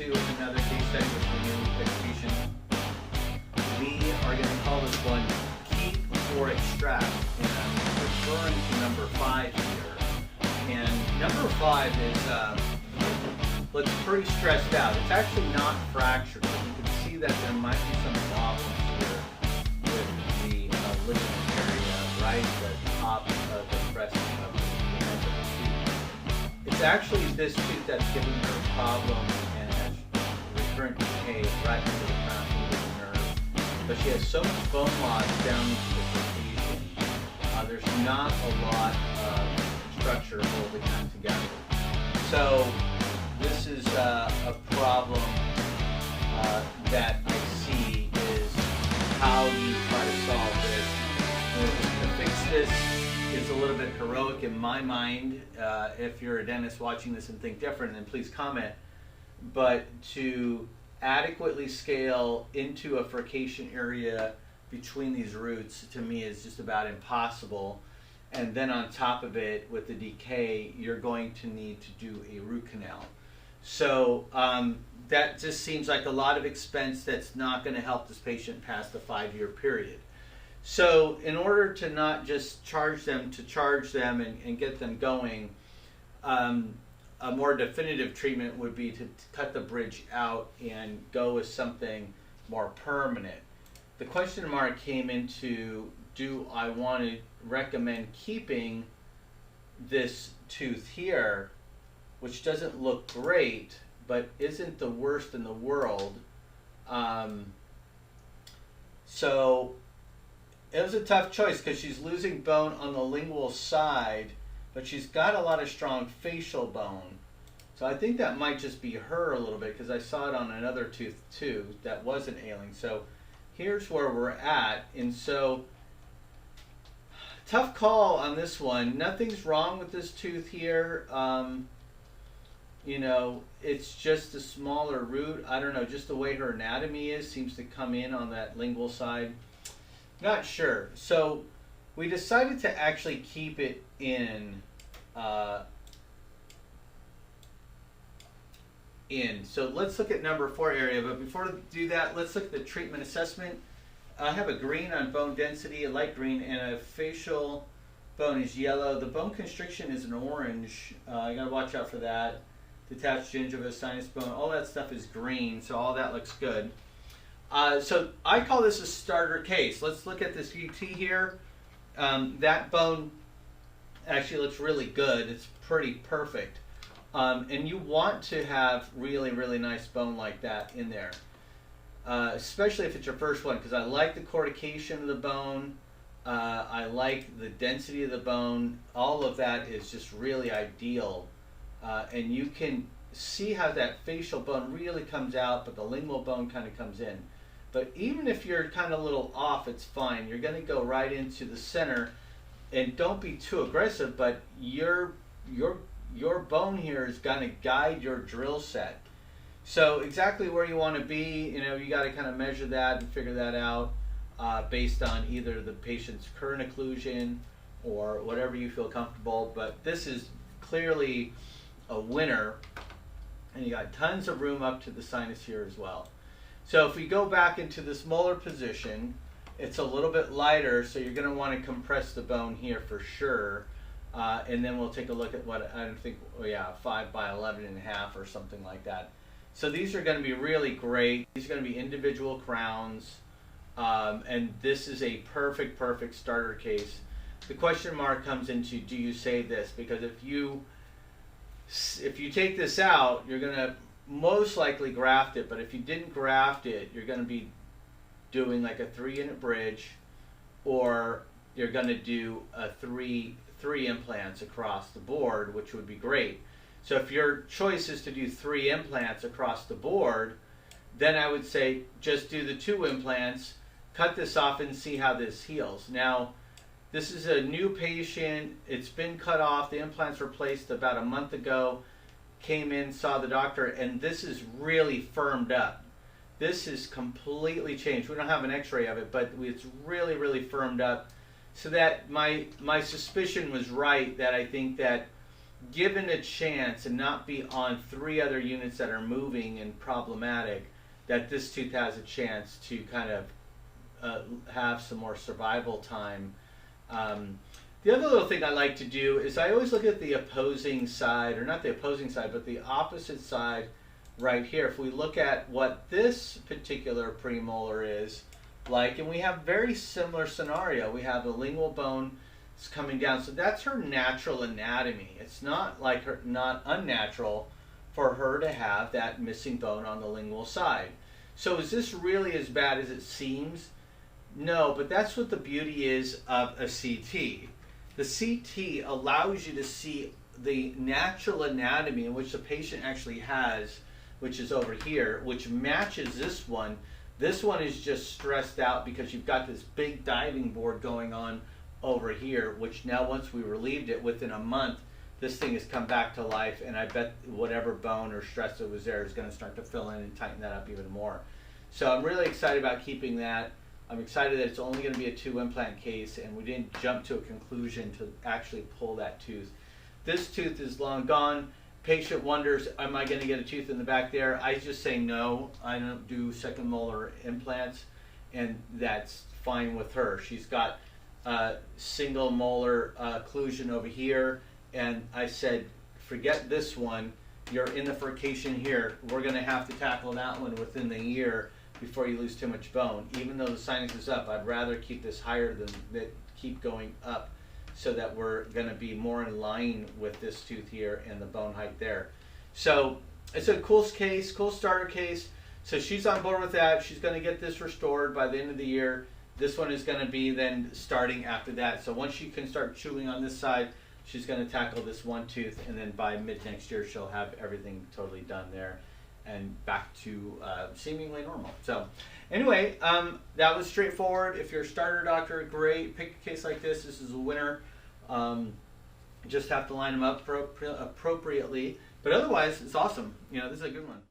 to another case study with the new education. We are going to call this one keep or extract, and I'm referring to number 5 here. And number 5 is looks pretty stressed out. It's actually not fractured, but you can see that there might be some problems here with the ligament area, right? The top of the crest of the end of the tooth. It's actually this tooth that's giving her a problem and has recurrent decay right into the crown of the nerve. But she has so much bone loss down into the location. There's not a lot of structure holding them together. So this is a problem that I see is how you try to solve this. To fix this is a little bit heroic in my mind. If you're a dentist watching this and think different, then please comment. But to adequately scale into a furcation area between these roots, to me, is just about impossible. And then on top of it, with the decay, you're going to need to do a root canal. So that just seems like a lot of expense that's not going to help this patient past the 5-year period. So in order to not just charge them and get them going, a more definitive treatment would be to cut the bridge out and go with something more permanent. The question mark came into, do I want to recommend keeping this tooth here, which doesn't look great, but isn't the worst in the world. So it was a tough choice because she's losing bone on the lingual side, but she's got a lot of strong facial bone. So I think that might just be her a little bit, because I saw it on another tooth too that wasn't ailing. So here's where we're at. And so tough call on this one. Nothing's wrong with this tooth here. You know, it's just a smaller root. I don't know, just the way her anatomy is seems to come in on that lingual side. Not sure. So we decided to actually keep it in. So let's look at number 4 area. But before we do that, let's look at the treatment assessment. I have a green on bone density, a light green, and a facial bone is yellow. The bone constriction is an orange. You gotta watch out for that. Detached gingiva, sinus bone, all that stuff is green, so all that looks good. So I call this a starter case. Let's look at this UT here. That bone actually looks really good. It's pretty perfect. And you want to have really, really nice bone like that in there. Especially if it's your first one, because I like the cortication of the bone. I like the density of the bone. All of that is just really ideal. And you can see how that facial bone really comes out, but the lingual bone kind of comes in. But even if you're kind of a little off, it's fine. You're going to go right into the center, and don't be too aggressive, but your bone here is going to guide your drill set. So exactly where you want to be, you know, you got to kind of measure that and figure that out based on either the patient's current occlusion or whatever you feel comfortable. But this is clearly a winner, and you got tons of room up to the sinus here as well. So if we go back into this molar position, it's a little bit lighter, so you're going to want to compress the bone here for sure. And then we'll take a look at what I think, 5 by 11.5 or something like that. So these are going to be really great. These are going to be individual crowns, and this is a perfect starter case. The question mark comes into, do you save this? Because if you take this out, you're going to most likely graft it, but if you didn't graft it, you're going to be doing like a 3-unit bridge, or you're going to do a three implants across the board, which would be great. So if your choice is to do 3 implants across the board, then I would say just do the 2 implants, cut this off, and see how this heals. Now, this is a new patient. It's been cut off. The implants were placed about a month ago. Came in, saw the doctor, and this is really firmed up. This is completely changed. We don't have an x-ray of it, but it's really firmed up. So that my suspicion was right, that I think that given a chance and not be on 3 other units that are moving and problematic, that this tooth has a chance to kind of have some more survival time. The other little thing I like to do is I always look at the opposing side, or not the opposing side, but the opposite side right here. If we look at what this particular premolar is like, and we have very similar scenario. We have the lingual bone coming down, so that's her natural anatomy. It's not like not unnatural for her to have that missing bone on the lingual side. So is this really as bad as it seems? No, but that's what the beauty is of a CT. The CT allows you to see the natural anatomy in which the patient actually has, which is over here, which matches this one. This one is just stressed out because you've got this big diving board going on over here, which now once we relieved it within a month, this thing has come back to life, and I bet whatever bone or stress that was there is going to start to fill in and tighten that up even more. So I'm really excited about keeping that. I'm excited that it's only going to be a 2 implant case, and we didn't jump to a conclusion to actually pull that tooth. This tooth is long gone. Patient wonders, am I going to get a tooth in the back there? I just say no. I don't do second molar implants, and that's fine with her. She's got single molar occlusion over here, and I said, forget this one. You're in the furcation here. We're going to have to tackle that one within the year before you lose too much bone. Even though the sinus is up, I'd rather keep this higher than that, keep going up, so that we're going to be more in line with this tooth here and the bone height there. So it's a cool case, cool starter case. So she's on board with that. She's going to get this restored by the end of the year. This one is going to be then starting after that. So once she can start chewing on this side, she's going to tackle this one tooth, and then by mid next year she'll have everything totally done there and back to seemingly normal. So anyway, that was straightforward. If you're a starter doctor, great. Pick a case like this. This is a winner. Just have to line them up appropriately. But otherwise, it's awesome. You know, this is a good one.